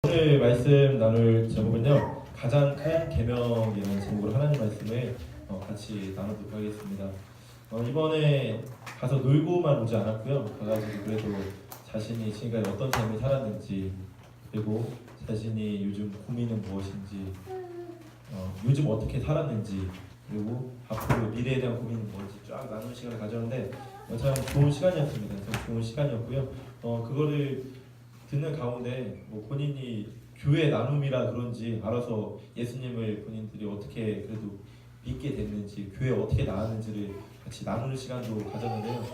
오늘 말씀 나눌 제목은요, 가장 큰 계명이라는 제목으로 하나님 말씀을 같이 나누도록 하겠습니다. 이번에 가서 놀고만 오지 않았고요. 가가지고 그래도 자신이 지금까지 어떤 삶을 살았는지, 그리고 자신이 요즘 고민은 무엇인지, 요즘 어떻게 살았는지, 그리고 앞으로 미래에 대한 고민은 무엇인지 쫙 나누는 시간을 가졌는데 참 좋은 시간이었습니다. 참 좋은 시간이었고요. 그거를 듣는 가운데 본인이 교회 나눔이라 그런지 알아서 예수님을 본인들이 어떻게 그래도 믿게 됐는지, 교회 어떻게 나왔는지를 같이 나누는 시간도 가졌는데요.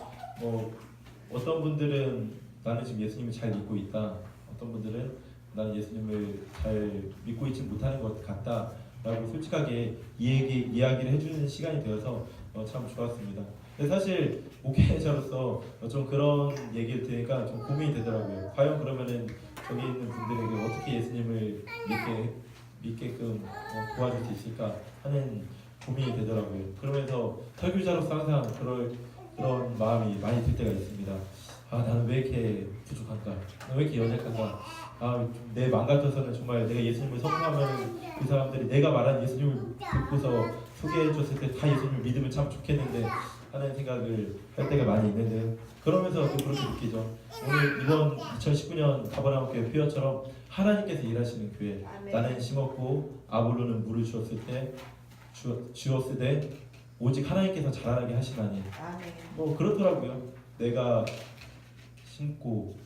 어떤 분들은 나는 지금 예수님을 잘 믿고 있다, 어떤 분들은 나는 예수님을 잘 믿고 있지 못하는 것 같다 라고 솔직하게 이야기를 해주는 시간이 되어서 참 좋았습니다. 근데 사실 목회자로서 좀 그런 얘기를 들으니까 좀 고민이 되더라고요. 과연 그러면은 저기 있는 분들에게 어떻게 예수님을 믿게끔 도와줄 수 있을까 하는 고민이 되더라고요. 그러면서 설교자로서 항상 그런 마음이 많이 들 때가 있습니다. 나는 왜 이렇게 부족한가? 나는 왜 이렇게 연약한가? 내 마음 같아서는 정말 내가 예수님을 선포하면 그 사람들이 내가 말한 예수님을 듣고서 소개해줬을 때 다 예수님을 믿으면 참 좋겠는데 하는 생각을 할 때가 많이 있는데요. 그러면서 또 그렇게 느끼죠. 오늘 이번 2019년 가버나움 교회 표어처럼 하나님께서 일하시는 교회, 나는 심었고 아볼로는 물을 주었을 때 오직 하나님께서 자라나게 하시나니. 그렇더라고요. 내가 심고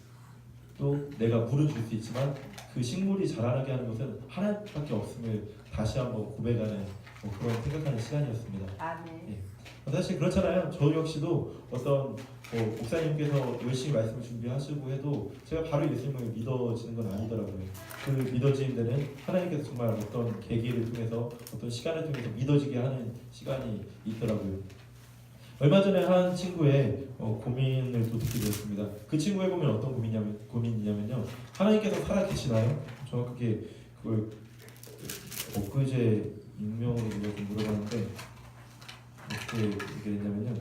또 내가 물을 줄 수 있지만 그 식물이 자라나게 하는 것은 하나님밖에 없음을 다시 한번 고백하는 그런 생각하는 시간이었습니다. 아멘. 사실 그렇잖아요. 저 역시도 어떤 목사님께서 열심히 말씀을 준비하시고 해도 제가 바로 예수님을 믿어지는 건 아니더라고요. 그 믿어지는 데는 하나님께서 정말 어떤 계기를 통해서 어떤 시간을 통해서 믿어지게 하는 시간이 있더라고요. 얼마 전에 한 친구의 고민을 또 듣게 되었습니다. 그 친구의 고민은 어떤 고민이냐면요, 하나님께서 살아 계시나요? 정확하게 그걸 엊그제 익명으로 물어봤는데 어떻게 얘기했냐면요,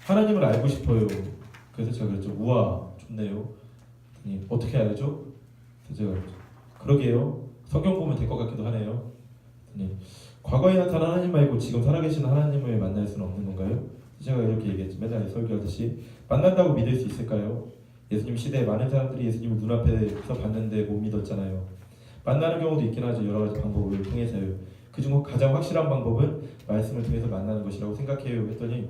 하나님을 알고 싶어요. 그래서 제가 그랬죠. 우와, 좋네요. 어떻게 알죠? 그래서 제가 그랬죠. 그러게요. 성경 보면 될 것 같기도 하네요. 과거에 나타난 하나님 말고 지금 살아계신 하나님을 만날 수는 없는 건가요? 제가 이렇게 얘기했죠. 맨날 설교하듯이 만난다고 믿을 수 있을까요? 예수님 시대에 많은 사람들이 예수님을 눈앞에서 봤는데 못 믿었잖아요. 만나는 경우도 있긴 하죠. 여러 가지 방법을 통해서요. 그중 가장 확실한 방법은 말씀을 통해서 만나는 것이라고 생각해요. 했더니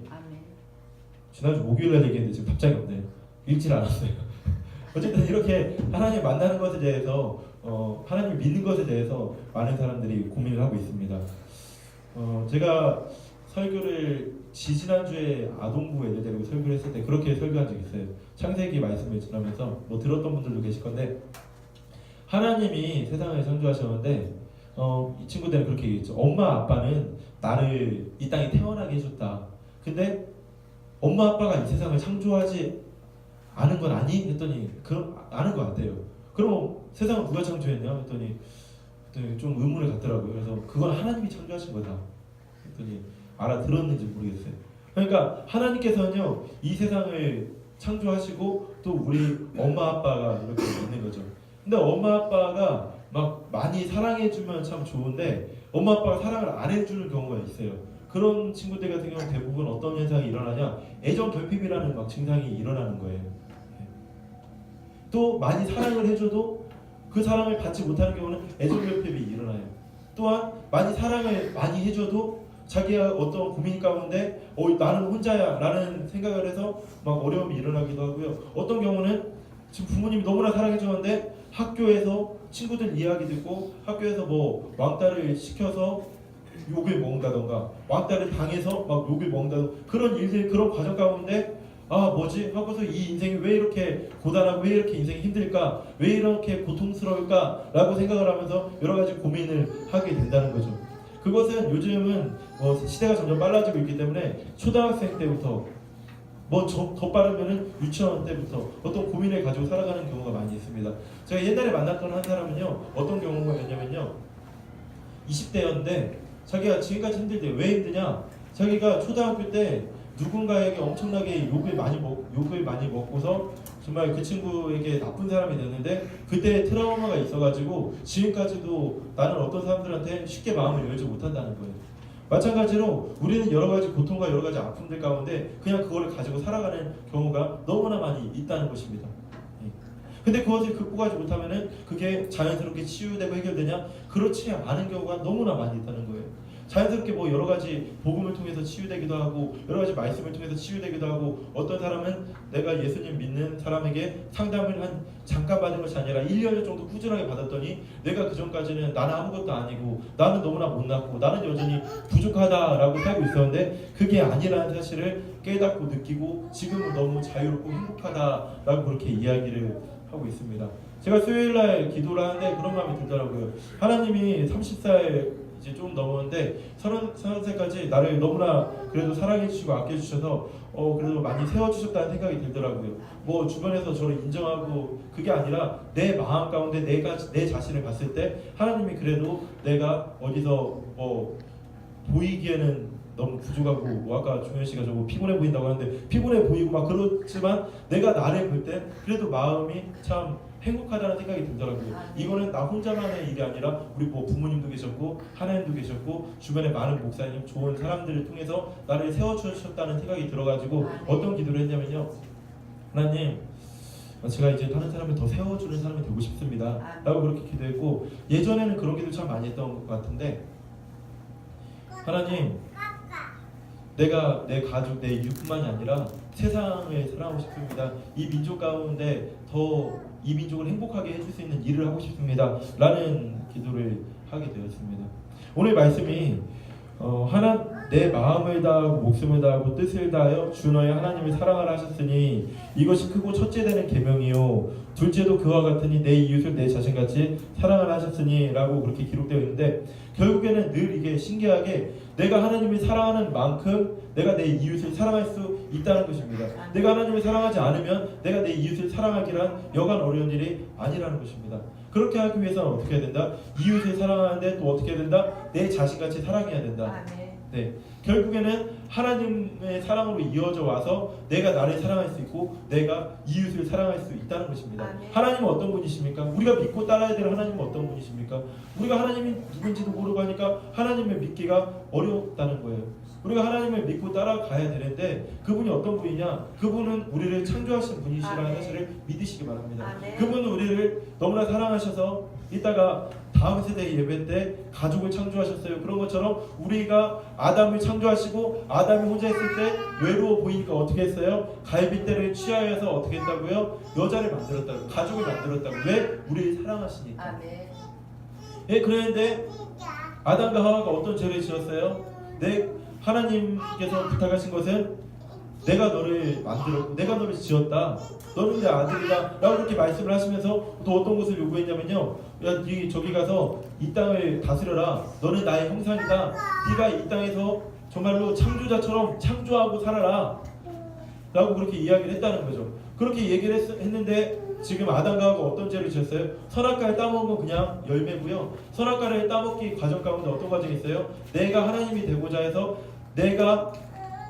지난주 목요일날 얘기했는데 지금 답장이 없네요. 읽질 않았어요. 어쨌든 이렇게 하나님 만나는 것에 대해서 하나님을 믿는 것에 대해서 많은 사람들이 고민을 하고 있습니다. 제가 설교를 지난주에 아동부 애들 데리고 설교를 했을 때 그렇게 설교한 적이 있어요. 창세기 말씀을 전하면서 들었던 분들도 계실 건데, 하나님이 세상을 창조하셨는데 이 친구들은 그렇게 얘기했죠. 엄마 아빠는 나를 이 땅에 태어나게 해줬다. 근데 엄마 아빠가 이 세상을 창조하지 않은 건 아니? 했더니 아는 것 같아요. 그럼 세상을 누가 창조했냐? 했더니 좀 의문을 갖더라고요. 그래서 그건 하나님이 창조하신 거다. 했더니 알아들었는지 모르겠어요. 그러니까 하나님께서는요, 이 세상을 창조하시고 또 우리 엄마 아빠가 이렇게 있는 거죠. 근데 엄마 아빠가 막 많이 사랑해주면 참 좋은데 엄마 아빠가 사랑을 안 해주는 경우가 있어요. 그런 친구들 같은 경우는 대부분 어떤 현상이 일어나냐, 애정 결핍이라는 막 증상이 일어나는 거예요. 또 많이 사랑을 해줘도 그 사랑을 받지 못하는 경우는 애정 결핍이 일어나요. 또한 많이 사랑을 많이 해줘도 자기가 어떤 고민 가운데 나는 혼자야 라는 생각을 해서 막 어려움이 일어나기도 하고요. 어떤 경우는 지금 부모님이 너무나 사랑해주는데 학교에서 친구들 이야기 듣고 학교에서 왕따를 시켜서 욕을 먹는다던가 왕따를 당해서 막 욕을 먹는다던가 그런 일들, 그런 과정 가운데 뭐지? 하고서 이 인생이 왜 이렇게 고단하고 왜 이렇게 인생이 힘들까? 왜 이렇게 고통스러울까? 라고 생각을 하면서 여러 가지 고민을 하게 된다는 거죠. 그것은 요즘은 시대가 점점 빨라지고 있기 때문에 초등학생 때부터 더 빠르면은 유치원 때부터 어떤 고민을 가지고 살아가는 경우가 많이 있습니다. 제가 옛날에 만났던 한 사람은요, 어떤 경우였냐면요, 20대였는데 자기가 지금까지 힘들대. 왜 힘드냐? 자기가 초등학교 때 누군가에게 엄청나게 욕을 많이 먹고서 정말 그 친구에게 나쁜 사람이 됐는데 그때 트라우마가 있어가지고 지금까지도 나는 어떤 사람들한테 쉽게 마음을 열지 못한다는 거예요. 마찬가지로 우리는 여러 가지 고통과 여러 가지 아픔들 가운데 그냥 그거를 가지고 살아가는 경우가 너무나 많이 있다는 것입니다. 근데 그것을 극복하지 못하면은 그게 자연스럽게 치유되고 해결되냐? 그렇지 않은 경우가 너무나 많이 있다는 거예요. 자연스럽게 뭐 여러 가지 복음을 통해서 치유되기도 하고 여러 가지 말씀을 통해서 치유되기도 하고 어떤 사람은 내가 예수님 믿는 사람에게 상담을 한 잠깐 받은 것이 아니라 1년 정도 꾸준하게 받았더니 내가 그전까지는 나는 아무것도 아니고 나는 너무나 못났고 나는 여전히 부족하다라고 살고 있었는데 그게 아니라는 사실을 깨닫고 느끼고 지금은 너무 자유롭고 행복하다라고 그렇게 이야기를 하고 있습니다. 제가 수요일날 기도를 하는데 그런 마음이 들더라고요. 하나님이 30살 이제 좀 넘었는데 30살까지 나를 너무나 그래도 사랑해 주시고 아껴 주셔서 그래도 많이 세워 주셨다는 생각이 들더라고요. 뭐 주변에서 저를 인정하고 그게 아니라 내 마음 가운데 내 자신을 봤을 때 하나님이 그래도 내가 어디서 보이기에는 너무 부족하고 뭐 아까 종현 씨가 저거 피곤해 보인다고 하는데 피곤해 보이고 막 그렇지만 내가 나를 볼 때 그래도 마음이 참 행복하다는 생각이 들더라고요. 이거는 나 혼자만의 일이 아니라 우리 뭐 부모님도 계셨고 하나님도 계셨고 주변에 많은 목사님 좋은 사람들을 통해서 나를 세워주셨다는 생각이 들어가지고 어떤 기도를 했냐면요. 하나님 제가 이제 다른 사람을 더 세워주는 사람이 되고 싶습니다 라고 그렇게 기도했고 예전에는 그런 기도 참 많이 했던 것 같은데 하나님 내가 내 가족, 내 이웃뿐만이 아니라 세상을 사랑하고 싶습니다. 이 민족 가운데 더 이 민족을 행복하게 해줄 수 있는 일을 하고 싶습니다 라는 기도를 하게 되었습니다. 오늘 말씀이 내 마음을 다하고 목숨을 다하고 뜻을 다하여 주 너의 하나님을 사랑하라 하셨으니 이것이 크고 첫째 되는 계명이요 둘째도 그와 같으니 내 이웃을 내 자신같이 사랑하라 하셨으니 라고 그렇게 기록되어 있는데 결국에는 늘 이게 신기하게 내가 하나님을 사랑하는 만큼 내가 내 이웃을 사랑할 수 있다는 것입니다. 내가 하나님을 사랑하지 않으면 내가 내 이웃을 사랑하기란 여간 어려운 일이 아니라는 것입니다. 그렇게 하기 위해서는 어떻게 해야 된다? 이웃을 사랑하는데 또 어떻게 해야 된다? 내 자신같이 사랑해야 된다. 네, 결국에는 하나님의 사랑으로 이어져 와서 내가 나를 사랑할 수 있고 내가 이웃을 사랑할 수 있다는 것입니다. 하나님은 어떤 분이십니까? 우리가 믿고 따라야 될 하나님은 어떤 분이십니까? 우리가 하나님이 누군지도 모르고 하니까 하나님을 믿기가 어렵다는 거예요. 우리가 하나님을 믿고 따라가야 되는데 그분이 어떤 분이냐? 그분은 우리를 창조하신 분이시라는 사실을 믿으시기 바랍니다. 그분은 우리를 너무나 사랑하셔서 이따가 다음 세대 예배 때 가족을 창조하셨어요. 그런 것처럼 우리가 아담을 창조하시고 아담이 혼자 있을 때 외로워 보이니까 어떻게 했어요? 갈빗대를 취하여서 어떻게 했다고요? 여자를 만들었다고, 가족을 만들었다고. 왜? 우리를 사랑하시니까. 예, 그런데 아담과 하와가 어떤 죄를 지었어요? 하나님께서 부탁하신 것은 내가 너를 만들었고 내가 너를 지었다. 너는 내 아들이다 라고 그렇게 말씀을 하시면서 또 어떤 것을 요구했냐면요, 야, 저기 가서 이 땅을 다스려라. 너는 나의 형상이다. 네가 이 땅에서 정말로 창조자처럼 창조하고 살아라 라고 그렇게 이야기를 했다는 거죠. 그렇게 얘기를 했는데 지금 아담과 하와가 어떤 죄를 지었어요? 선악과를 따먹은 건 그냥 열매고요. 선악과를 따먹기 과정 가운데 어떤 과정이 있어요? 내가 하나님이 되고자 해서 내가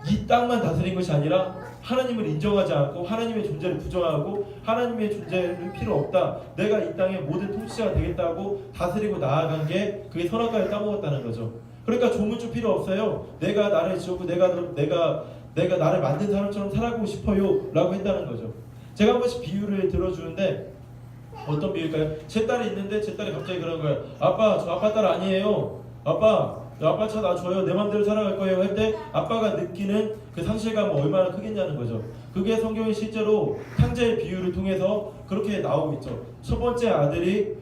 이 땅만 다스린 것이 아니라 하나님을 인정하지 않고 하나님의 존재를 부정하고 하나님의 존재는 필요 없다. 내가 이 땅의 모든 통치자가 되겠다고 다스리고 나아간 게 그게 선악과를 따먹었다는 거죠. 그러니까 조문주 필요 없어요. 내가 나를 지었고 내가 나를 만든 사람처럼 살아가고 싶어요 라고 했다는 거죠. 제가 한 번씩 비유를 들어주는데 어떤 비유일까요? 제 딸이 있는데 제 딸이 갑자기 그러는 거예요. 아빠, 저 아빠 딸 아니에요. 아빠 차 놔줘요. 내 맘대로 살아갈 거예요 할 때 아빠가 느끼는 그 상실감은 얼마나 크겠냐는 거죠. 그게 성경이 실제로 탕자의 비유를 통해서 그렇게 나오고 있죠. 첫 번째 아들이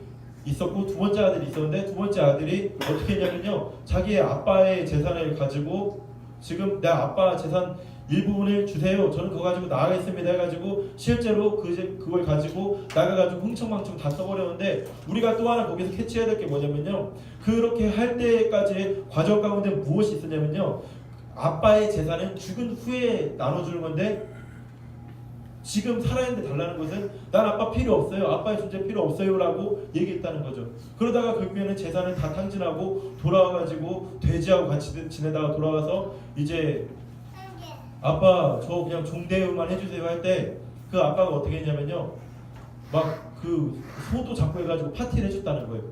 있었고 두 번째 아들이 있었는데 두 번째 아들이 어떻게 했냐면요, 자기의 아빠의 재산을 가지고 지금 내 아빠 재산 일부분을 주세요. 저는 그거 가지고 나가겠습니다 해가지고 실제로 그걸 가지고 나가가지고 흥청망청 다 써버렸는데 우리가 또 하나 거기서 캐치해야 될 게 뭐냐면요, 그렇게 할 때까지의 과정 가운데 무엇이 있었냐면요, 아빠의 재산은 죽은 후에 나눠주는 건데 지금 살아있는데 달라는 것은 난 아빠 필요 없어요. 아빠의 존재 필요 없어요 라고 얘기했다는 거죠. 그러다가 결국에는 재산을 다 탕진하고 돌아와가지고 돼지하고 같이 지내다가 돌아와서 이제 아빠 저 그냥 종대우만 해주세요 할 때 그 아빠가 어떻게 했냐면요, 막 그 소도 잡고 해가지고 파티를 해줬다는 거예요.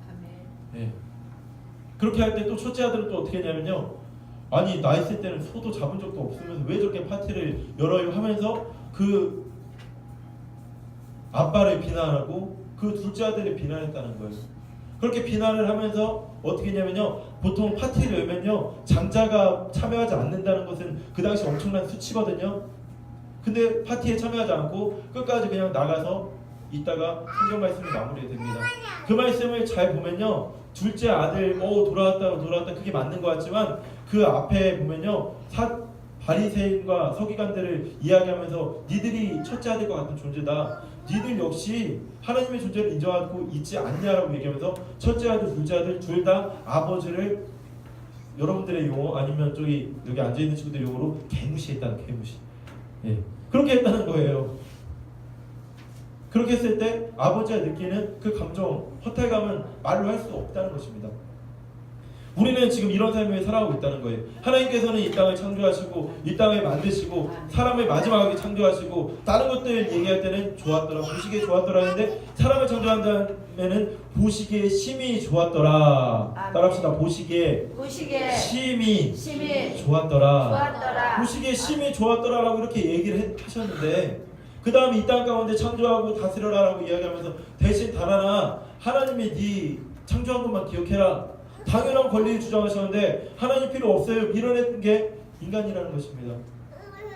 아멘. 예. 그렇게 할 때 또 첫째 아들은 또 어떻게 했냐면요, 아니 나 있을 때는 소도 잡은 적도 없으면서 왜 저렇게 파티를 열어요 하면서 그 아빠를 비난하고 그 둘째 아들을 비난했다는 거예요. 그렇게 비난을 하면서 어떻게 했냐면요, 보통 파티를 열면요 장자가 참여하지 않는다는 것은 그 당시 엄청난 수치거든요. 근데 파티에 참여하지 않고 끝까지 그냥 나가서 있다가 성경 말씀이 마무리됩니다. 그 말씀을 잘 보면요, 둘째 아들 돌아왔다 그게 맞는 것 같지만 그 앞에 보면요, 바리새인과 서기관들을 이야기하면서 니들이 첫째 아들과 같은 존재다, 니들 역시 하나님의 존재를 인정하고 있지 않냐라고 얘기하면서 첫째 아들 둘째 아들 둘 다 아버지를 여러분들의 용어 아니면 여기 앉아있는 친구들 용어로 개무시했다는, 개무시. 예. 그렇게 했다는 거예요. 그렇게 했을 때 아버지가 느끼는 그 감정, 허탈감은 말로 할 수 없다는 것입니다. 우리는 지금 이런 삶을 살아가고 있다는 거예요. 하나님께서는 이 땅을 창조하시고 이 땅을 만드시고 사람을 마지막에 창조하시고 다른 것들 얘기할 때는 좋았더라, 보시기에 좋았더라 하는데 사람을 창조한 다음에는 보시기에 심히 좋았더라. 따라합시다. 보시기에 심히 좋았더라. 보시기에 심히 좋았더라라고 이렇게 얘기를 하셨는데, 그 다음에 이 땅 가운데 창조하고 다스려라라고 이야기하면서 대신 단 하나, 하나님이 네 창조한 것만 기억해라, 당연한 권리를 주장하셨는데 하나님 필요 없어요 밀어냈던 게 인간이라는 것입니다.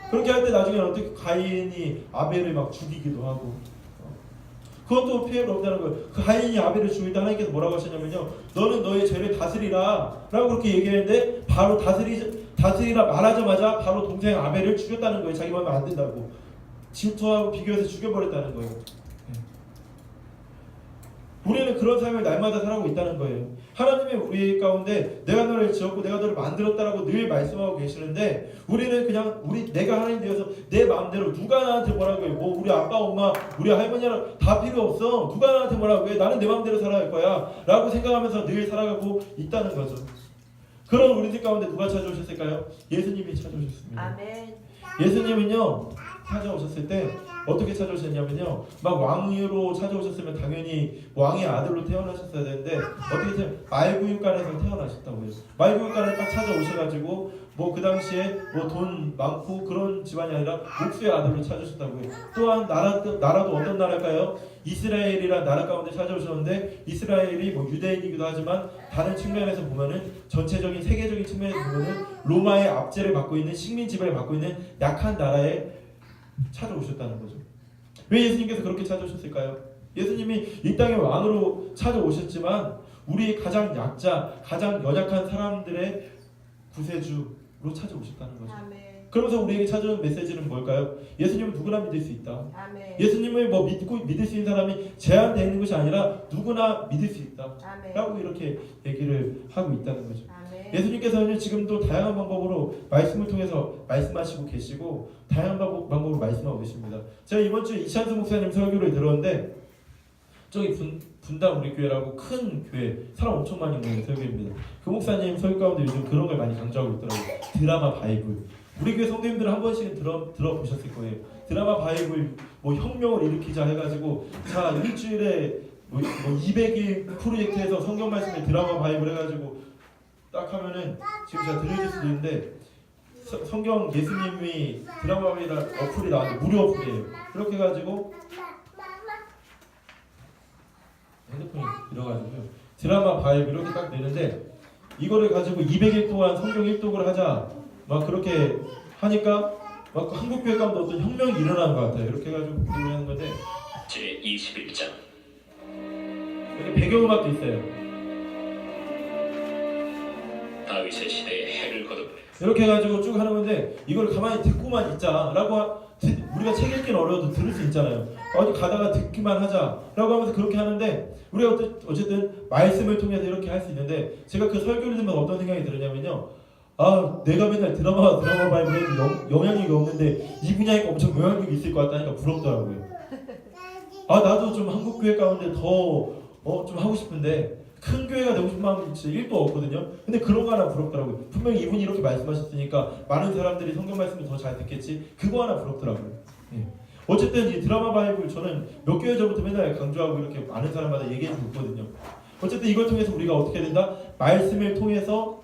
그렇게 할 때 나중에 어떻게 가인이 아벨을 막 죽이기도 하고, 그것도 피해가 없다는 거예요. 그 가인이 아벨을 죽일 때 하나님께서 뭐라고 하셨냐면요, 너는 너의 죄를 다스리라 라고 그렇게 얘기했는데 바로 다스리라 말하자마자 바로 동생 아벨을 죽였다는 거예요. 자기 마음에 안 든다고 질투하고 비교해서 죽여버렸다는 거예요. 우리는 그런 삶을 날마다 살아가고 있다는 거예요. 하나님이 우리 가운데 내가 너를 지었고 내가 너를 만들었다라고 늘 말씀하고 계시는데, 우리는 그냥 내가 하나님 되어서 내 마음대로 누가 나한테 뭐라고 해, 뭐 우리 아빠 엄마 우리 할머니랑 다 필요 없어, 누가 나한테 뭐라고 해, 나는 내 마음대로 살아갈 거야 라고 생각하면서 늘 살아가고 있다는 거죠. 그런 우리들 가운데 누가 찾아오셨을까요? 예수님이 찾아오셨습니다. 아멘. 예수님은요 찾아오셨을 때 어떻게 찾아오셨냐면요, 막 왕으로 찾아오셨으면 당연히 왕의 아들로 태어나셨어야 되는데 어떻게 말구육간에서 태어나셨다고요. 말구육간에 딱 찾아오셔가지고 뭐 그 당시에 뭐 돈 많고 그런 집안이 아니라 목수의 아들로 찾아오셨다고요. 또한 나라도 어떤 나라일까요? 이스라엘이란 나라 가운데 찾아오셨는데, 이스라엘이 뭐 유대인이기도 하지만 다른 측면에서 보면은 전체적인 세계적인 측면에서 보면은 로마의 압제를 받고 있는, 식민 지배를 받고 있는 약한 나라에 찾아오셨다는 거죠. 왜 예수님께서 그렇게 찾아오셨을까요? 예수님이 이 땅에 왕으로 찾아오셨지만 우리 가장 약자, 가장 연약한 사람들의 구세주로 찾아오셨다는 거죠. 아멘. 그러면서 우리에게 찾아온 메시지는 뭘까요? 예수님은 누구나 믿을 수 있다. 아멘. 예수님을 뭐 믿을 수 있는 사람이 제한되어 있는 것이 아니라 누구나 믿을 수 있다. 아멘. 라고 이렇게 얘기를 하고 있다는 거죠. 아멘. 예수님께서는 지금도 다양한 방법으로 말씀을 통해서 말씀하시고 계시고 다양한 방법으로 말씀하고 계십니다. 제가 이번 주에 이찬수 목사님 설교를 들었는데, 저기 분당 우리 교회라고 큰 교회, 사람 엄청 많이 있는 설교입니다. 그 목사님 설교 가운데 요즘 그런 걸 많이 강조하고 있더라고요. 드라마 바이블. 우리 교회 성도님들 한 번씩은 들어보셨을 거예요. 드라마 바이블 뭐 혁명을 일으키자 해가지고 자 일주일에 뭐 200일 프로젝트에서 성경 말씀에 드라마 바이블 해가지고 딱 하면은, 지금 제가 들려줄 수도 있는데 성경 예수님이 드라마 바이블이라는 어플이 나왔는데 무료 어플이에요. 그렇게 해가지고 핸드폰이 들어가지고요, 드라마 바이블 이렇게 딱 내는데 이거를 가지고 200일 동안 성경 일독을 하자 막 그렇게 하니까 막 한국 교회 가운데 어떤 혁명이 일어나는 것 같아요. 이렇게 해가지고 기도를 하는 건데 제21장 여기 배경음악도 있어요. 다윗의 시대에 해를 거듭 이렇게 해가지고 쭉 하는 건데, 이걸 가만히 듣고만 있자라고 우리가 책 읽기는 어려워도 들을 수 있잖아요. 어디 가다가 듣기만 하자라고 하면서 그렇게 하는데, 우리가 어쨌든 말씀을 통해서 이렇게 할 수 있는데, 제가 그 설교를 들으면 어떤 생각이 들었냐면요, 아 내가 맨날 드라마 바이블에 영향력이 없는데 이 분야에 엄청 영향력이 있을 것 같다니까 부럽더라고요. 아 나도 좀 한국 교회 가운데 더 좀 하고 싶은데 큰 교회가 되고 싶은 마음이 진짜 1도 없거든요. 근데 그런 거 하나 부럽더라고요. 분명히 이분이 이렇게 말씀하셨으니까 많은 사람들이 성경 말씀을 더 잘 듣겠지. 그거 하나 부럽더라고요. 예. 어쨌든 이 드라마 바이블 저는 몇 개월 전부터 맨날 강조하고 이렇게 많은 사람마다 얘기해주고 있거든요. 어쨌든 이걸 통해서 우리가 어떻게 된다? 말씀을 통해서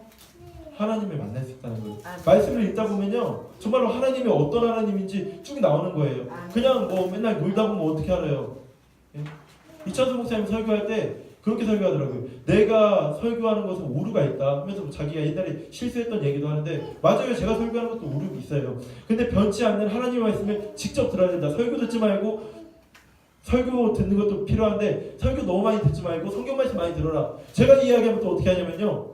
하나님을 만날 수 있다는 거예요. 말씀을 읽다 보면요, 정말로 하나님이 어떤 하나님인지 쭉 나오는 거예요. 그냥 뭐 맨날 놀다 보면 어떻게 알아요? 예? 이찬수 목사님 설교할 때 그렇게 설교하더라고요. 내가 설교하는 것은 오류가 있다 하면서 자기가 옛날에 실수했던 얘기도 하는데, 맞아요. 제가 설교하는 것도 오류가 있어요. 근데 변치 않는 하나님의 말씀을 직접 들어야 된다. 설교 듣지 말고, 설교 듣는 것도 필요한데 설교 너무 많이 듣지 말고 성경 말씀 많이 들어라. 제가 이야기하면 또 어떻게 하냐면요,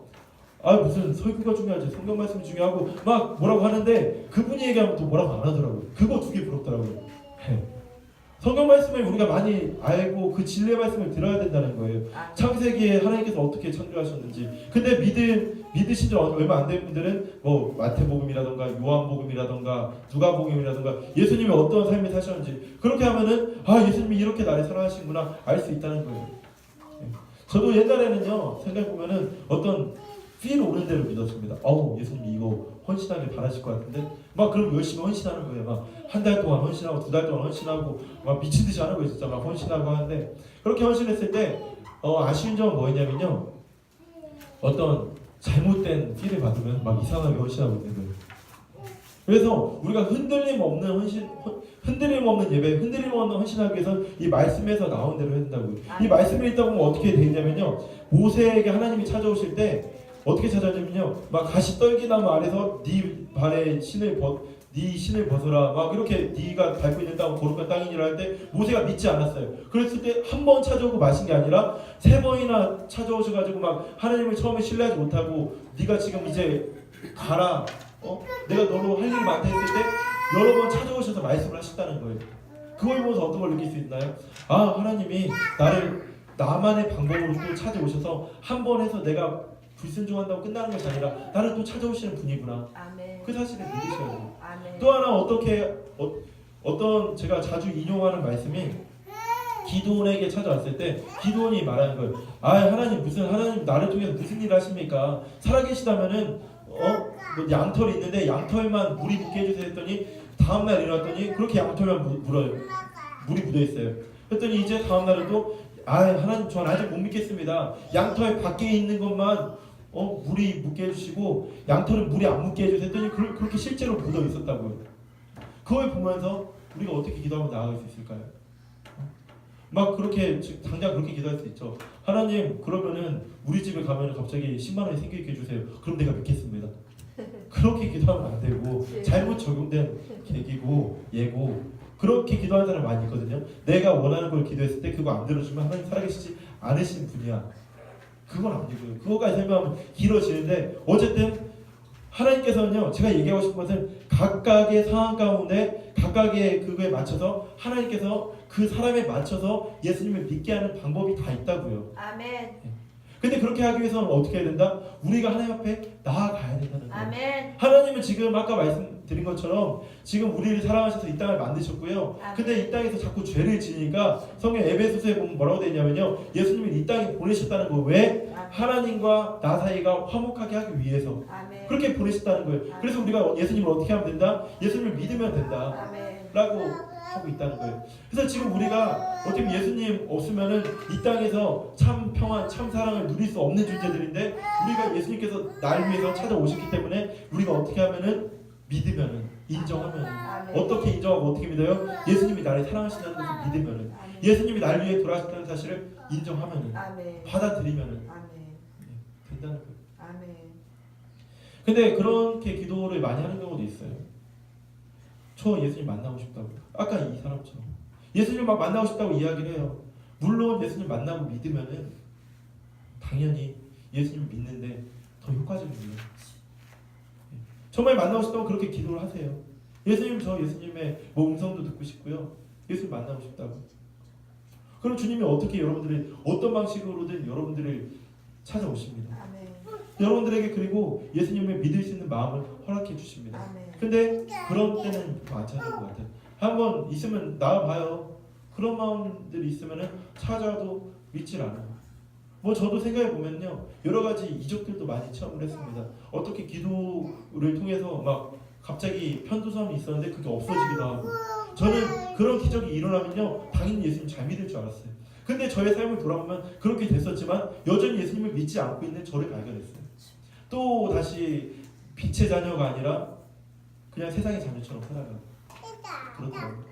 아 무슨 설교가 중요하지, 성경 말씀이 중요하고 막 뭐라고 하는데, 그분이 얘기하면 또 뭐라고 안 하더라고요. 그거 두 개 부럽더라고요. 성경 말씀을 우리가 많이 알고 그 진리의 말씀을 들어야 된다는 거예요. 창세기에 하나님께서 어떻게 창조하셨는지. 근데 믿으신 지 얼마 안 된 분들은 뭐 마태복음이라던가 요한복음이라던가 누가복음이라던가 예수님이 어떤 삶을 사셨는지 그렇게 하면은 아 예수님이 이렇게 나를 사랑하시구나 알 수 있다는 거예요. 저도 옛날에는요, 생각해보면은 어떤 필 오는 대로 믿었습니다. 예수님이 이거 헌신하길 바라실 것 같은데 막 그럼 열심히 헌신하는 거예요. 막 한 달 동안 헌신하고 2달 동안 헌신하고 막 미친 듯이 하는 거예요. 진짜 막 헌신하고 하는데, 그렇게 헌신했을 때 아쉬운 점은 뭐였냐면요, 어떤 잘못된 필을 받으면 막 이상하게 헌신하고 있는 거예요. 그래서 우리가 흔들림 없는 헌신, 흔들림 없는 예배, 흔들림 없는 헌신하기 위해서 이 말씀에서 나온 대로 해야 된다고요. 이 말씀을 읽다 보면 어떻게 되냐면요, 모세에게 하나님이 찾아오실 때 어떻게 찾아오냐면요, 막 가시 떨기나무 아래서 네 발에 네 신을 벗어라, 막 이렇게 네가 밟고 있는 땅은 거룩한 땅이니라 할 때 모세가 믿지 않았어요. 그랬을 때 한 번 찾아오고 마신 게 아니라 3번이나 찾아오셔가지고 막 하나님을 처음에 신뢰하지 못하고 네가 지금 이제 가라, 내가 너로 할 일이 많다 했을 때 여러 번 찾아오셔서 말씀을 하셨다는 거예요. 그걸 보면서 어떤 걸 느낄 수 있나요? 아 하나님이 나만의 방법으로 또 찾아오셔서 한 번 해서 내가 불순종한다고 끝나는 것이 아니라 나를 또 찾아오시는 분이구나. 아멘. 그 사실을 믿으셔야 돼요. 아멘. 또 하나 어떤 제가 자주 인용하는 말씀이, 기드온에게 찾아왔을 때 기드온이 말하는 거예요. 아 하나님 나를 통해서 무슨 일을 하십니까? 살아계시다면은 뭐 양털이 있는데 양털만 물이 묻게 해주세요 했더니 다음날 일어났더니 그렇게 양털만 물이 묻어 있어요. 했더니 이제 다음날은 또 하나님 전 아직 못 믿겠습니다. 양털 밖에 있는 것만 물이 묻게 해주시고 양털은 물이 안 묻게 해주세요 했더니 그렇게 실제로 묻어 있었다고요. 그걸 보면서 우리가 어떻게 기도하면 나아갈 수 있을까요? 막 그렇게 당장 그렇게 기도할 수 있죠. 하나님 그러면은 우리 집에 가면은 갑자기 10만 원이 생기게 해주세요. 그럼 내가 믿겠습니다. 그렇게 기도하면 안 되고 잘못 적용된 계기고 예고, 그렇게 기도하는 사람 많이 있거든요. 내가 원하는 걸 기도했을 때 그거 안 들어주면 하나님 살아계시지 않으신 분이야. 그건 아니고요. 그거까지 설명하면 길어지는데, 어쨌든 하나님께서는요, 제가 얘기하고 싶은 것은 각각의 상황 가운데 각각의 그거에 맞춰서 하나님께서 그 사람에 맞춰서 예수님을 믿게 하는 방법이 다 있다고요. 아멘. 근데 그렇게 하기 위해서는 어떻게 해야 된다? 우리가 하나님 앞에 나아가야 된다는 거예요. 아멘. 하나님은 지금 아까 말씀드린 것처럼 지금 우리를 사랑하셔서 이 땅을 만드셨고요. 근데 이 땅에서 자꾸 죄를 지니까 성경 에베소서에 보면 뭐라고 되어 있냐면요, 예수님을 이 땅에 보내셨다는 거. 왜? 하나님과 나 사이가 화목하게 하기 위해서. 아멘. 그렇게 보내셨다는 거예요. 그래서 우리가 예수님을 어떻게 하면 된다? 예수님을 믿으면 된다 아멘. 라고 하고 있다는 거예요. 그래서 지금 우리가 어떻게 보면 예수님 없으면은 이 땅에서 참 평안, 참 사랑을 누릴 수 없는 존재들인데, 우리가 예수님께서 날 위해서 찾아오셨기 때문에 우리가 어떻게 하면은 믿으면은, 인정하면은, 어떻게 인정하고 어떻게 믿어요? 예수님이 나를 사랑하신다는 것을 믿으면은, 예수님이 날 위해 돌아가셨다는 사실을 인정하면은, 받아들이면은 된다는 거예요. 아멘. 근데 그렇게 기도를 많이 하는 경우도 있어요. 저 예수님 만나고 싶다고. 아까 이 사람처럼 예수님 막 만나고 싶다고 이야기를 해요. 물론 예수님 만나고 믿으면은 당연히 예수님 믿는데 더 효과적이에요. 정말 만나고 싶다고 그렇게 기도를 하세요. 예수님 저 예수님의 뭐 음성도 듣고 싶고요. 예수님 만나고 싶다고. 그럼 주님이 어떻게 여러분들이 어떤 방식으로든 여러분들을 찾아오십니다. 아멘. 여러분들에게 그리고 예수님을 믿을 수 있는 마음을 허락해 주십니다. 아멘. 근데 그런 때는 안 찾아올 것 같아요. 한번 있으면 나와봐요. 그런 마음들이 있으면 찾아도 믿질 않아요. 뭐 저도 생각해 보면요, 여러 가지 이적들도 많이 체험을 했습니다. 어떻게 기도를 통해서 막 갑자기 편도선이 있었는데 그게 없어지기도 하고, 저는 그런 기적이 일어나면요 당연히 예수님 잘 믿을 줄 알았어요. 근데 저의 삶을 돌아보면 그렇게 됐었지만 여전히 예수님을 믿지 않고 있는 저를 발견했어요. 또 다시 빛의 자녀가 아니라 그냥 세상의 자녀처럼 살아가고 그렇더라고요.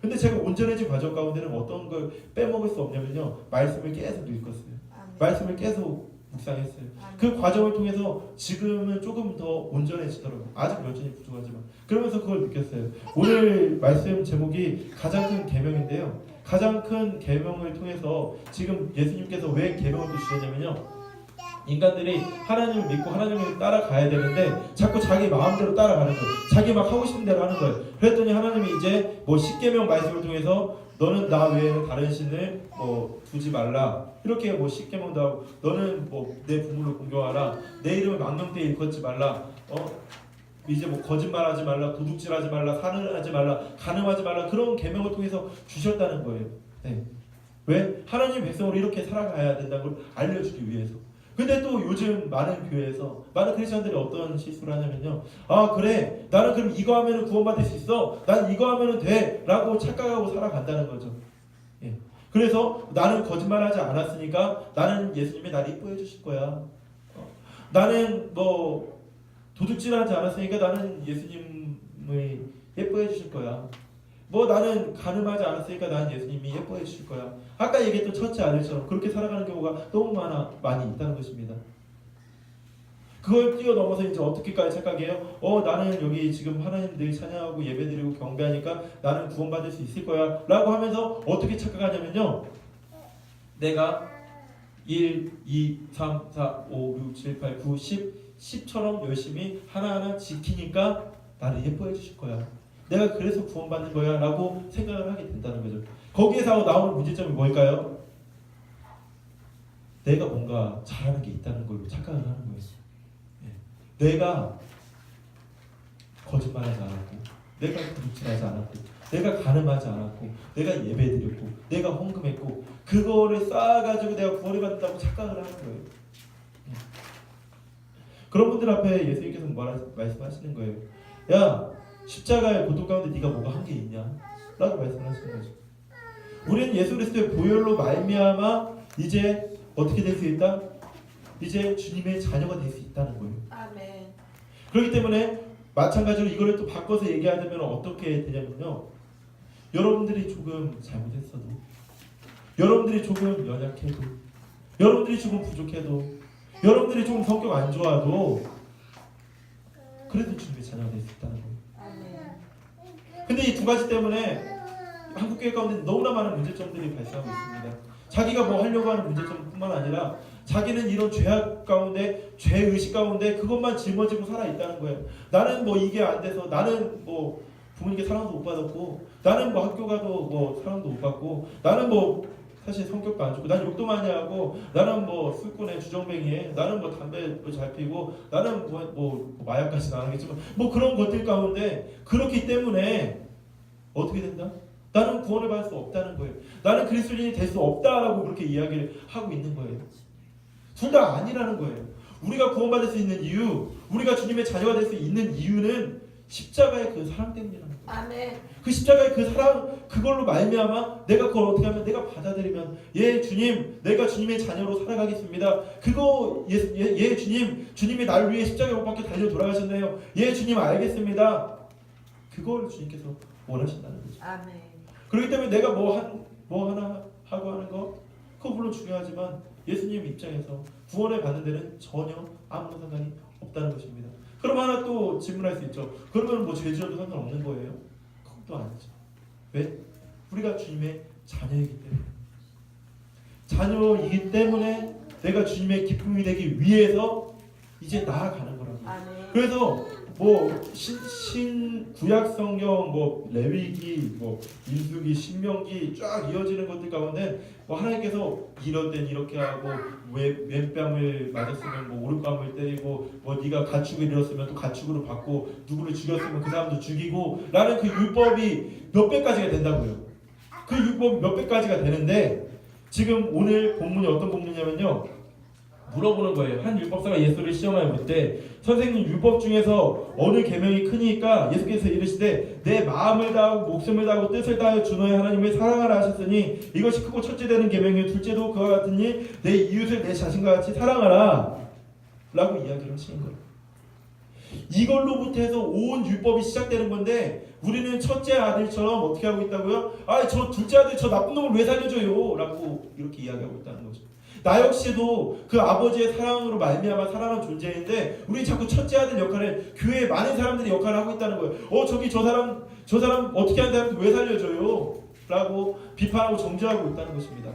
근데 제가 온전해진 과정 가운데는 어떤 걸 빼먹을 수 없냐면요, 말씀을 계속 읽었어요. 말씀을 계속 묵상했어요. 그 과정을 통해서 지금은 조금 더 온전해지더라고요. 아직 여전히 부족하지만. 그러면서 그걸 느꼈어요. 오늘 말씀 제목이 가장 큰 계명인데요, 가장 큰 계명을 통해서 지금 예수님께서 왜 계명을 또 주셨냐면요, 인간들이 하나님을 믿고 하나님을 따라가야 되는데 자꾸 자기 마음대로 따라가는 거예요. 자기 막 하고 싶은 대로 하는 거예요. 그랬더니 하나님이 이제 뭐 십계명 말씀을 통해서 너는 나 외에는 다른 신을 뭐 두지 말라, 이렇게 뭐 십계명도 하고, 너는 뭐 내 부모를 공경하라, 내 이름을 망령되이 일컫지 말라, 이제 뭐 거짓말하지 말라, 도둑질하지 말라, 살인하지 말라, 간음하지 말라, 그런 계명을 통해서 주셨다는 거예요. 네. 왜? 하나님 백성으로 이렇게 살아가야 된다는 걸 알려주기 위해서. 근데 또 요즘 많은 교회에서 많은 크리스천들이 어떤 실수를 하냐면요, 아 그래 나는 그럼 이거 하면은 구원받을 수 있어, 난 이거 하면은 돼 라고 착각하고 살아간다는 거죠. 예. 그래서 나는 거짓말하지 않았으니까 나는 예수님이 나를 이뻐해 주실 거야. 나는 뭐 도둑질하지 않았으니까 나는 예수님을 예뻐해 주실 거야. 뭐 나는 간음하지 않았으니까 나는 예수님이 예뻐해 주실 거야. 아까 얘기했던 첫째 아들처럼 그렇게 살아가는 경우가 너무 많이 있다는 것입니다. 그걸 뛰어넘어서 이제 어떻게까지 착각해요? 나는 여기 지금 하나님 늘 찬양하고 예배드리고 경배하니까 나는 구원받을 수 있을 거야 라고 하면서 어떻게 착각하냐면요, 내가 1, 2, 3, 4, 5, 6, 7, 8, 9, 10처럼 열심히 하나하나 지키니까 나를 예뻐해 주실 거야, 내가 그래서 구원받는 거야 라고 생각을 하게 된다는 거죠. 거기에서 나오는 문제점이 뭘까요? 내가 뭔가 잘하는 게 있다는 걸로 착각을 하는 거예요. 내가 거짓말하지 않았고, 내가 도둑질하지 않았고, 내가 간음하지 않았고, 내가 예배드렸고, 내가 헌금했고, 그거를 쌓아가지고 내가 구원을 받는다고 착각을 하는 거예요. 그런 분들 앞에 예수님께서 말씀하시는 거예요. 야, 십자가의 고통 가운데 네가 뭐가 한 게 있냐? 라고 말씀하시는 거죠. 우리는 예수 그리스도의 보혈로 말미암아 이제 어떻게 될 수 있다? 이제 주님의 자녀가 될 수 있다는 거예요. 아멘. 그렇기 때문에 마찬가지로 이거를 또 바꿔서 얘기하자면 어떻게 되냐면요, 여러분들이 조금 잘못했어도, 여러분들이 조금 연약해도, 여러분들이 조금 부족해도, 여러분들이 조금 성격 안 좋아도 그래도 주님의 자녀가 될 수 있다는 거예요. 근데 이 두 가지 때문에 한국교회 가운데 너무나 많은 문제점들이 발생하고 있습니다. 자기가 뭐 하려고 하는 문제점뿐만 아니라 자기는 이런 죄악 가운데, 죄의식 가운데 그것만 짊어지고 살아있다는 거예요. 나는 뭐 이게 안 돼서, 나는 뭐 부모님께 사랑도 못 받았고, 나는 뭐 학교 가도 뭐 사랑도 못 받고, 나는 뭐 사실 성격도 안 좋고, 난 욕도 많이 하고, 나는 뭐 술꾼에 주정뱅이에, 나는 뭐 담배 잘 피고, 나는 뭐 마약까지는 안 하겠지만 뭐 그런 것들 가운데 그렇기 때문에 어떻게 된다? 나는 구원을 받을 수 없다는 거예요. 나는 그리스도인이 될 수 없다라고 그렇게 이야기를 하고 있는 거예요. 둘 다 아니라는 거예요. 우리가 구원받을 수 있는 이유, 우리가 주님의 자녀가 될 수 있는 이유는 십자가의 그 사랑 때문이라는 거예요. 아멘. 그 십자가의 그 사랑, 그걸로 말미암아 내가 그걸 어떻게 하면, 내가 받아들이면, 예 주님, 내가 주님의 자녀로 살아가겠습니다. 그거 예 주님, 주님이 나를 위해 십자가에 못 박혀 달려 돌아가셨네요. 예 주님 알겠습니다. 그걸 주님께서 원하신다는 거죠. 아멘. 그렇기 때문에 내가 뭐 하나 하고 하는 거, 그거 물론 중요하지만 예수님 입장에서 구원을 받는 데는 전혀 아무 상관이 없다는 것입니다. 그럼 하나 또 질문할 수 있죠. 그러면 뭐 죄 지어도 상관없는 거예요? 그것도 아니죠. 왜? 우리가 주님의 자녀이기 때문에. 자녀이기 때문에 내가 주님의 기쁨이 되기 위해서 이제 나아가는 거라고. 아멘. 그래서 뭐 구약 성경, 뭐 레위기, 뭐 민수기, 신명기 쫙 이어지는 것들 가운데 뭐 하나님께서 이럴 땐 이렇게 하고, 왼뺨을 맞았으면 뭐 오른뺨을 때리고, 뭐 네가 가축을 잃었으면 또 가축으로 받고, 누구를 죽였으면 그 사람도 죽이고 라는 그 율법이 몇 백가지가 된다고요. 그 율법이 몇 백가지가 되는데 지금 오늘 본문이 어떤 본문이냐면요. 물어보는 거예요. 한 율법사가 예수를 시험하여 묻되 선생님 율법 중에서 어느 계명이 크니까 예수께서 이르시되 내 마음을 다하고 목숨을 다하고 뜻을 다하여 주 너의 하나님을 사랑하라 하셨으니 이것이 크고 첫째 되는 계명이요 둘째도 그와 같으니 내 이웃을 내 자신과 같이 사랑하라 라고 이야기를 하시는 거예요. 이걸로부터 해서 온 율법이 시작되는 건데 우리는 첫째 아들처럼 어떻게 하고 있다고요? 아, 저 둘째 아들 저 나쁜 놈을 왜 살려줘요? 라고 이렇게 이야기하고 있다는 거죠. 나 역시도 그 아버지의 사랑으로 말미암아 살아난 존재인데 우리 자꾸 첫째 아들 역할을 교회에 많은 사람들이 역할을 하고 있다는 거예요. 저기 저 사람 어떻게 하는 사람들 왜 살려줘요? 라고 비판하고 정죄하고 있다는 것입니다.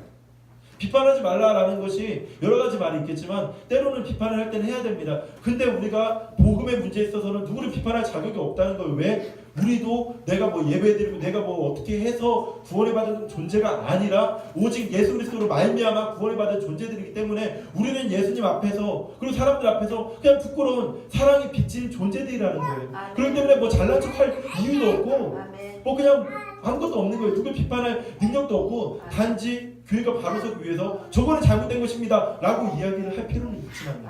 비판하지 말라라는 것이 여러 가지 말이 있겠지만 때로는 비판을 할 때는 해야 됩니다. 근데 우리가 복음의 문제에 있어서는 누구를 비판할 자격이 없다는 거예요. 왜? 우리도 내가 뭐 예배드리고 내가 뭐 어떻게 해서 구원을 받은 존재가 아니라 오직 예수 그리스도로 말미암아 구원을 받은 존재들이기 때문에 우리는 예수님 앞에서 그리고 사람들 앞에서 그냥 부끄러운 사랑이 비친 존재들이라는 거예요. 그렇기 때문에 뭐 잘난 척할 이유도 없고 뭐 그냥 아무것도 없는 거예요. 누굴 비판할 능력도 없고 단지 교회가 바로 서기 위해서 저거는 잘못된 것입니다 라고 이야기를 할 필요는 있지만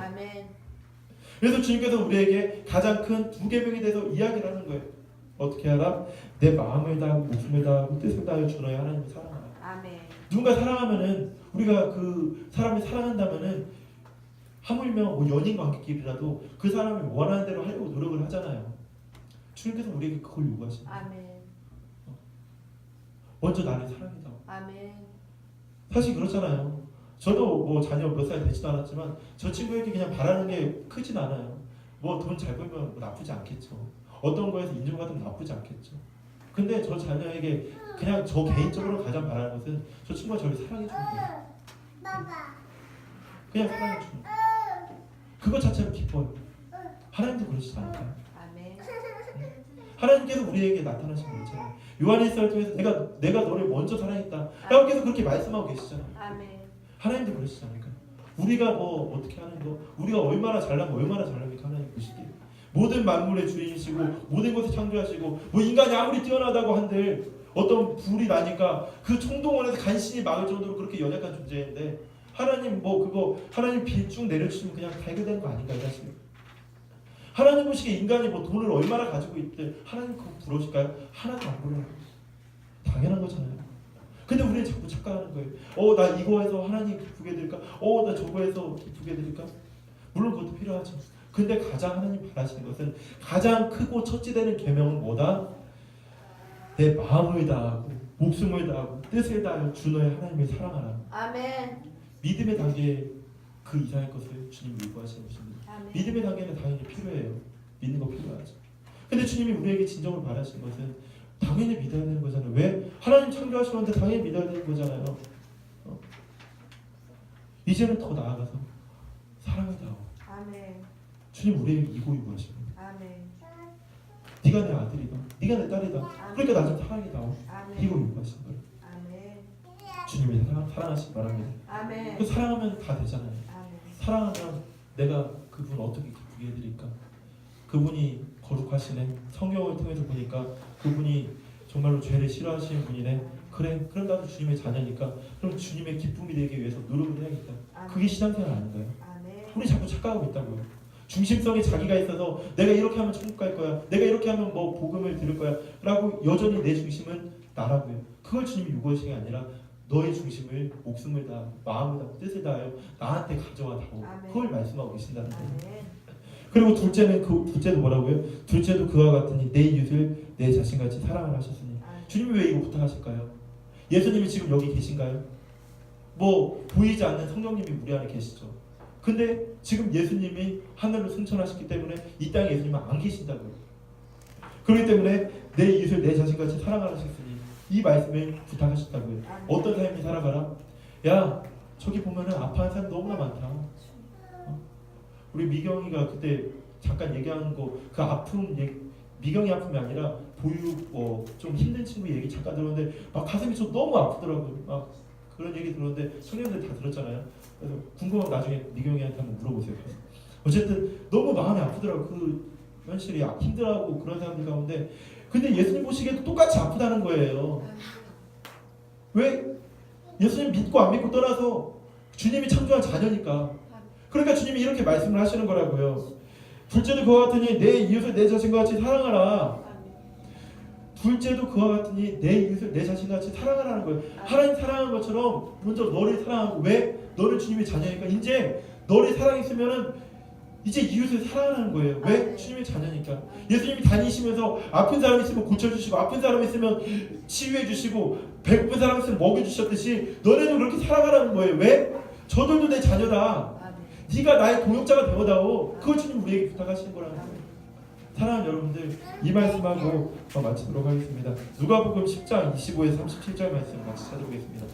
그래서 주님께서 우리에게 가장 큰 두 계명에 대해서 이야기를 하는 거예요. 어떻게 하라? 내 마음을 다하고 목숨을 다하고 뜻을 다하여 주 너의 하나님을 사랑하라. 아멘. 누군가 사랑하면은 우리가 그 사람을 사랑한다면은 하물며 뭐 연인 관계끼리라도 그 사람이 원하는 대로 하려고 노력을 하잖아요. 주님께서 우리에게 그걸 요구하십니다. 아멘. 먼저 나를 사랑해다. 아멘. 사실 그렇잖아요. 저도 뭐 자녀 몇 살 되지도 않았지만 저 친구에게 그냥 바라는 게 크진 않아요. 뭐 돈 잘 벌면 뭐 나쁘지 않겠죠. 어떤 거에서 인정받으면 나쁘지 않겠죠. 근데 저 자녀에게 그냥 저 개인적으로 가장 바라는 것은 저 친구가 저를 사랑해 주는 거예요. 그냥 사랑해 주는 거예요. 그것 자체로 기뻐요. 하나님도 그러시지 않을까요? 아멘. 하나님께서 우리에게 나타나신 거 있잖아요. 요한일서를 통해서 내가 너를 먼저 사랑했다 라고 계속 그렇게 말씀하고 계시잖아요. 아멘. 하나님도 그러시지 않을까요? 우리가 뭐 어떻게 하는 거, 우리가 얼마나 잘나면 얼마나 잘나니까 하나님 보시기에 모든 만물의 주인이시고 모든 것을 창조하시고 뭐 인간이 아무리 뛰어나다고 한들 어떤 불이 나니까 그 총동원에서 간신히 막을 정도로 그렇게 연약한 존재인데 하나님 뭐 그거 하나님 비 쭉 내려주시면 그냥 다 해결되는 거 아닌가요 사실? 하나님 보시기에 인간이 뭐 돈을 얼마나 가지고 있든 하나님 그거 부러우실까요? 하나도 안 부러워요. 당연한 거잖아요. 근데 우리는 자꾸 착각하는 거예요. 나 이거 해서 하나님 기쁘게 드릴까? 나 저거 해서 기쁘게 드릴까? 물론 그것도 필요하죠. 근데 가장 하나님 바라시는 것은 가장 크고 첫째 되는 계명은 뭐다? 내 마음을 다하고 목숨을 다하고 뜻을 다하여 주 너의 하나님을 사랑하라. 아멘. 믿음의 단계에 그 이상의 것을 주님이 요구하시는 것입니다. 아멘. 믿음의 단계는 당연히 필요해요. 믿는 거 필요하죠. 근데 주님이 우리에게 진정으로 바라시는 것은 당연히 믿어야 되는 거잖아요. 왜? 하나님 창조하시는데 당연히 믿어야 되는 거잖아요. 이제는 더 나아가서 사랑을 다하고 아멘. 주님 우리에게 이거 요구하십니다. 아멘. 네가 내 아들이다. 네가 내 딸이다. 그러니까 나 좀 사랑이 다오. 아멘. 이거 요구하신 거예요. 아멘. 주님이 사랑하시기 바랍니다. 아멘. 그 사랑하면 다 되잖아요. 아멘. 사랑하면 내가 그분 어떻게 기쁘게 해드릴까? 그분이 거룩하시네. 성경을 통해서 보니까 그분이 정말로 죄를 싫어하시는 분이네. 그래, 그럼 나도 주님의 자녀니까 그럼 주님의 기쁨이 되기 위해서 노력을 해야겠다. 그게 신앙생활 아닌가요? 아멘. 우리 자꾸 착각하고 있다고요. 중심성에 자기가 있어서 내가 이렇게 하면 천국 갈 거야. 내가 이렇게 하면 뭐 복음을 들을 거야. 라고 여전히 내 중심은 나라고요. 그걸 주님이 요구하시는 게 아니라 너의 중심을 목숨을 다 마음을 다 뜻을 다하여 나한테 가져와다오. 그걸 말씀하고 계신다는 거예요. 아멘. 그리고 둘째도 뭐라고요? 둘째도 그와 같으니 내 이웃을 내 자신같이 사랑을 하셨으니. 주님이 왜 이거 부탁하실까요? 예수님이 지금 여기 계신가요? 뭐 보이지 않는 성령님이 우리 안에 계시죠. 근데 지금 예수님이 하늘로 승천하셨기 때문에 이 땅에 예수님은 안 계신다고요. 그렇기 때문에 내 이웃을 내 자신같이 사랑하셨으니 이 말씀을 부탁하셨다고요. 어떤 삶이 살아가라? 야 저기 보면은 아파하는 사람 너무나 많다. 우리 미경이가 그때 잠깐 얘기하는 거 그 아픔 미경이 아픔이 아니라 보육 좀 힘든 친구 얘기 잠깐 들었는데 막 가슴이 좀 너무 아프더라고요. 막 그런 얘기 들었는데 청년들 다 들었잖아요. 그래서 궁금하면 나중에 미경이한테 한번 물어보세요. 어쨌든 너무 마음이 아프더라고. 그 현실이 힘들어하고 그런 사람들 가운데 근데 예수님 보시기에도 똑같이 아프다는 거예요. 왜? 예수님 믿고 안 믿고 떠나서 주님이 창조한 자녀니까. 그러니까 주님이 이렇게 말씀을 하시는 거라고요. 둘째도 그와 같으니 내 이웃을 내 자신과 같이 사랑하라. 둘째도 그와 같으니 내 이웃을 내 자신과 같이 사랑하라는 거예요. 하나님 사랑하는 것처럼 먼저 너를 사랑하고, 왜? 너를 주님의 자녀니까. 이제 너를 사랑했으면은 이제 이웃을 사랑하는 거예요. 왜? 주님의 자녀니까. 예수님이 다니시면서 아픈 사람 있으면 고쳐주시고, 아픈 사람 있으면 치유해주시고, 배고픈 사람 있으면 먹여주셨듯이 너네도 그렇게 살아가라는 거예요. 왜? 저들도 내 자녀다. 네가 나의 동역자가 되어다오. 그걸 주님 우리에게 부탁하시는 거라는 거예요. 사랑하는 여러분들, 이 말씀하고 마치도록 하겠습니다. 누가복음 10장 25에서 37절 말씀 같이 찾아보겠습니다.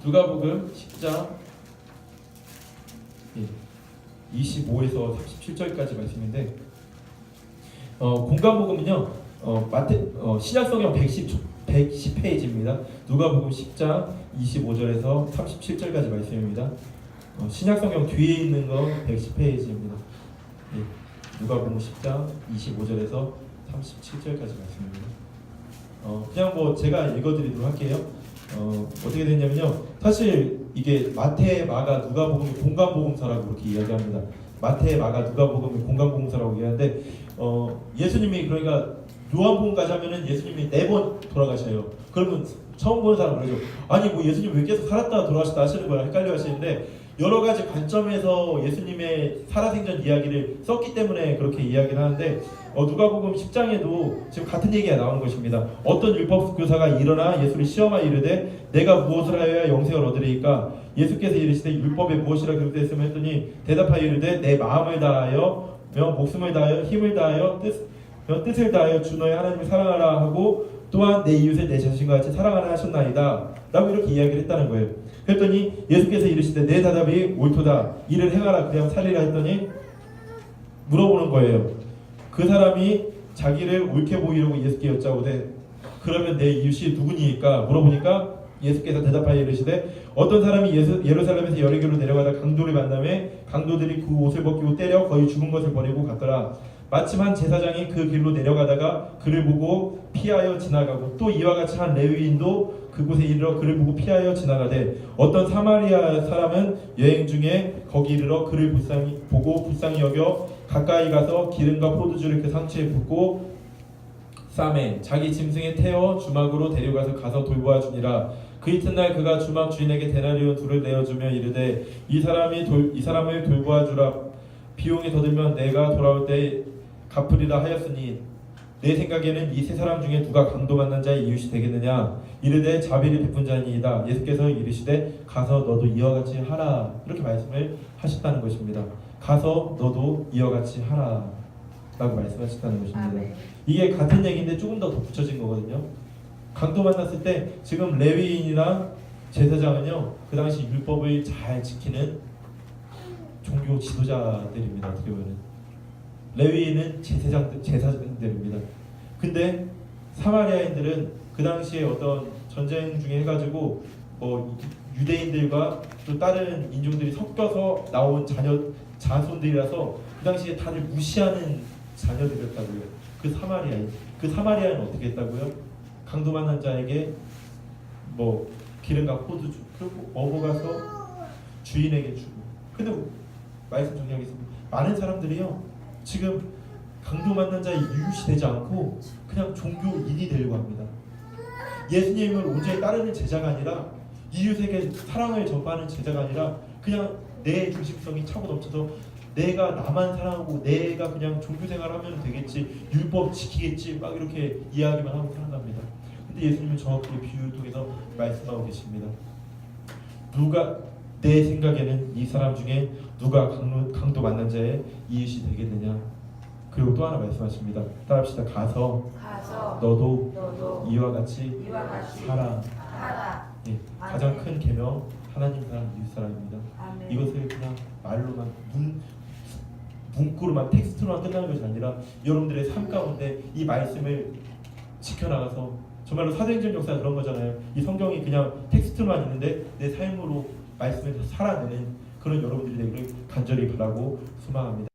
누가복음 10장 25에서 37절까지 말씀인데, 공간복음은요 신약성경 110페이지입니다. 누가복음 10장 25절에서 37절까지 말씀입니다. 신약성경 뒤에 있는 건 110페이지입니다. 누가복음 10장 25절에서 37절까지 말씀입니다. 그냥 제가 읽어드리도록 할게요. 어떻게 됐냐면요, 사실 이게 마태, 마가, 누가복음이 공간복음서라고 그렇게 이야기합니다. 마태, 마가, 누가복음이 공간복음서라고 이야기하는데, 예수님이, 그러니까 요한복음 가자면은 예수님이 4번 돌아가셔요. 그러면 처음 보는 사람 그러죠. 아니 뭐 예수님 왜 계속 살았다가 돌아가셨다 하시는 거야, 헷갈려 하시는데, 여러 가지 관점에서 예수님의 살아생전 이야기를 썼기 때문에 그렇게 이야기를 하는데, 누가복음 10장에도 지금 같은 얘기가 나오는 것입니다. 어떤 율법 교사가 일어나 예수를 시험하여 이르되 내가 무엇을 하여야 영생을 얻으리이까? 예수께서 이르시되 율법에 무엇이라 기록되었으며 했더니 대답하여 이르되 내 마음을 다하여 목숨을 다하여 힘을 다하여 뜻을 다하여 주 너의 하나님을 사랑하라 하고 또한 내 이웃을 내 자신과 같이 사랑하라 하셨나이다 라고 이렇게 이야기를 했다는 거예요. 그랬더니 예수께서 이르시되 내 대답이 옳도다, 이를 행하라 그냥 살리라 했더니 물어보는 거예요. 그 사람이 자기를 옳게 보이려고 예수께 여짜오되 그러면 내 이웃이 누구니까 물어보니까 예수께서 대답하여 이르시되 어떤 사람이 예루살렘에서 여리고로 내려가다 강도를 만나매 강도들이 그 옷을 벗기고 때려 거의 죽은 것을 버리고 갔더라. 마침 한 제사장이 그 길로 내려가다가 그를 보고 피하여 지나가고 또 이와 같이 한 레위인도 그곳에 이르러 그를 보고 피하여 지나가되 어떤 사마리아 사람은 여행 중에 거기 이르러 그를 불쌍히 여겨 가까이 가서 기름과 포도주를 그 상처에 붓고 싸매 자기 짐승에 태워 주막으로 데려가서 돌보아 주니라. 그 이튿날 그가 주막 주인에게 데나리온 둘을 내어주며 이르되 이 사람을 돌보아 주라. 비용이 더 들면 내가 돌아올 때 갚으리라 하였으니 내 생각에는 이 세 사람 중에 누가 강도 만난 자의 이웃이 되겠느냐. 이르되 자비를 베푼 자니이다. 예수께서 이르시되 가서 너도 이와 같이 하라. 이렇게 말씀을 하셨다는 것입니다. 가서 너도 이와 같이 하라 라고 말씀하셨다는 것입니다. 아멘. 이게 같은 얘기인데 조금 더 덧붙여진 거거든요. 강도 만났을 때 지금 레위인이나 제사장은요 그 당시 율법을 잘 지키는 종교 지도자들입니다. 어떻게 보면 레위인은 제사장들입니다. 근데 사마리아인들은 그 당시에 어떤 전쟁 중에 해가지고 유대인들과 또 다른 인종들이 섞여서 나온 자손들이라서 그 당시에 다들 무시하는 자녀들이었다고요. 그 사마리아인은 어떻게 했다고요? 강도 만난 자에게 기름과 포도주 그리고 먹어가서 주인에게 주고. 근데 말씀 정리하겠습니다. 많은 사람들이요 지금 강도 만난 자의 이웃이 되지 않고 그냥 종교인이 되려고 합니다. 예수님을 온전히 따르는 제자가 아니라 이웃에게 사랑을 전파하는 제자가 아니라 그냥 내 중심성이 차고 넘쳐서 내가 나만 사랑하고 내가 그냥 종교생활 하면 되겠지, 율법 지키겠지 막 이렇게 이야기만 하고 살아갑니다. 근데 예수님은 정확하게 비유를 통해서 말씀하고 계십니다. 내 생각에는 이 사람 중에 누가 강도 만난 자의 이웃이 되겠느냐. 그리고 또 하나 말씀하십니다. 따라합시다. 가서 너도 이와 같이 하라. 예, 가장 큰 계명 하나님 사랑 이웃 사랑입니다. 아멘. 이것을 그냥 말로만 문구로만 텍스트로만 끝나는 것이 아니라 여러분들의 삶 가운데 이 말씀을 지켜나가서 정말로 사도행전 역사 그런 거잖아요. 이 성경이 그냥 텍스트만 있는데 내 삶으로 말씀을 살아내는 그런 여러분들이 되기를 간절히 바라고 소망합니다.